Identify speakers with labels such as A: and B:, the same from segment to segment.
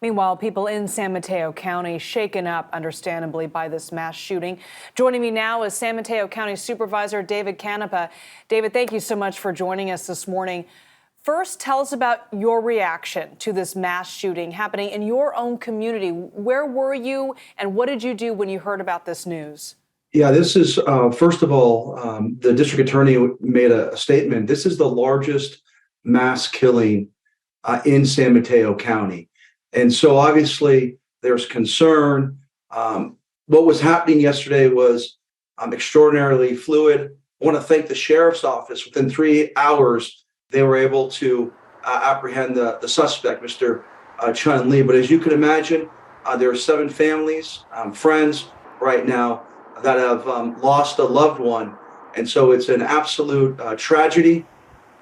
A: Meanwhile, people in San Mateo County shaken up, understandably, by this mass shooting. Joining me now is San Mateo County Supervisor David Canepa. David, thank you so much for joining us this morning. First, tell us about your reaction to this mass shooting happening in your own community. Where were you and what did you do when you heard about this news?
B: Yeah, this is, first of all, the district attorney made a statement. This is the largest mass killing in San Mateo County. And so obviously there's concern. What was happening yesterday was extraordinarily fluid. I want to thank the sheriff's office. Within 3 hours, they were able to apprehend the suspect, Mr. Chun Lee. But as you can imagine, there are 7 families, friends right now that have lost a loved one. And so it's an absolute tragedy.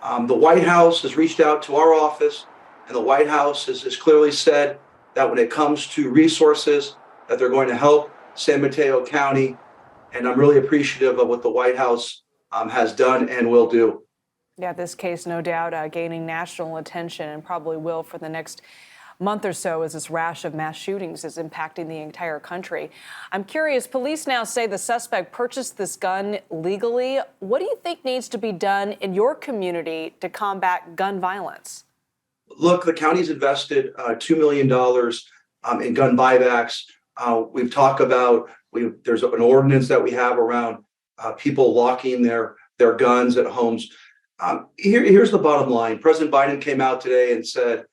B: The White House has reached out to our office, and the White House has clearly said that when it comes to resources, that they're going to help San Mateo County. And I'm really appreciative of what the White House has done and will do.
A: Yeah, this case, no doubt, gaining national attention and probably will for the next month or so as this rash of mass shootings is impacting the entire country. I'm curious, police now say the suspect purchased this gun legally. What do you think needs to be done in your community to combat gun violence?
B: Look, the county's invested $2 million in gun buybacks. We've talked about, there's an ordinance that we have around people locking their guns at homes. Here's the bottom line. President Biden came out today and said,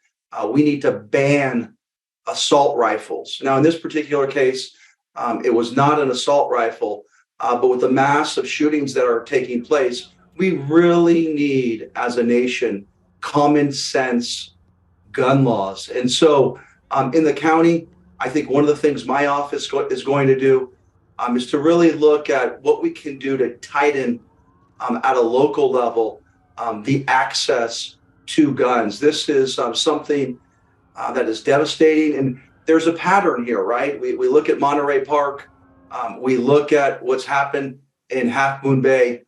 B: we need to ban assault rifles. Now, in this particular case, it was not an assault rifle, but with the mass of shootings that are taking place, we really need, as a nation, common sense gun laws. And so in the county, I think one of the things my office is going to do is to really look at what we can do to tighten at a local level the access to guns. This is something that is devastating. And there's a pattern here, right? We look at Monterey Park. We look at what's happened in Half Moon Bay.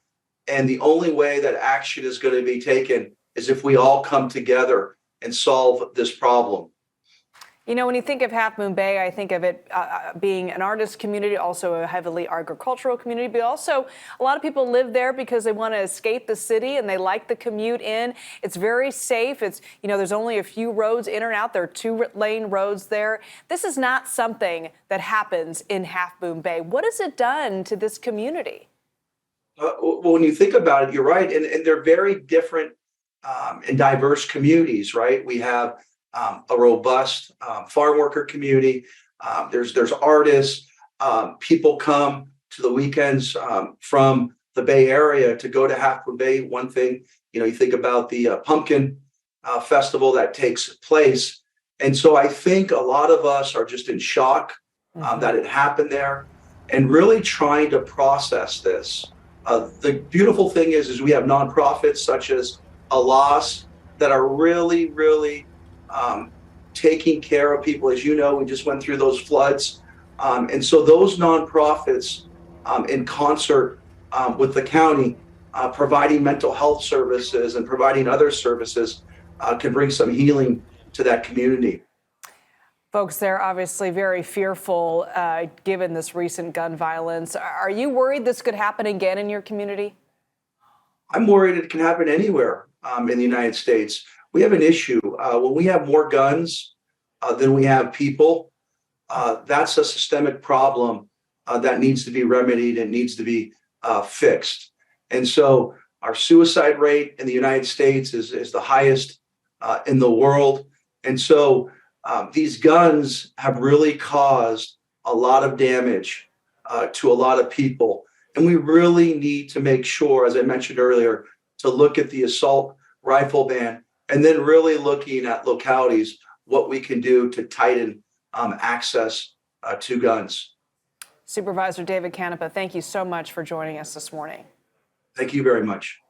B: And the only way that action is going to be taken is if we all come together and solve this problem.
A: You know, when you think of Half Moon Bay, I think of it being an artist community, also a heavily agricultural community, but also a lot of people live there because they want to escape the city and they like the commute in. It's very safe. It's, you know, there's only a few roads in or out. There are 2-lane roads there. This is not something that happens in Half Moon Bay. What has it done to this community?
B: Well, when you think about it, you're right. And they're very different and diverse communities, right? We have a robust farm worker community. There's artists. People come to the weekends from the Bay Area to go to Half Moon Bay. One thing, you think about the pumpkin festival that takes place. And so I think a lot of us are just in shock that it happened there and really trying to process this. The beautiful thing is we have nonprofits such as Alas that are really taking care of people. As you know, we just went through those floods. And so those nonprofits in concert with the county providing mental health services and providing other services can bring some healing to that community.
A: Folks, they're obviously very fearful given this recent gun violence. Are you worried this could happen again in your community?
B: I'm worried it can happen anywhere in the United States. We have an issue. When we have more guns than we have people, that's a systemic problem that needs to be remedied and needs to be fixed. And so our suicide rate in the United States is the highest in the world. And so these guns have really caused a lot of damage to a lot of people. And we really need to make sure, as I mentioned earlier, to look at the assault rifle ban and then really looking at localities, what we can do to tighten access to guns.
A: Supervisor David Canepa, thank you so much for joining us this morning.
B: Thank you very much.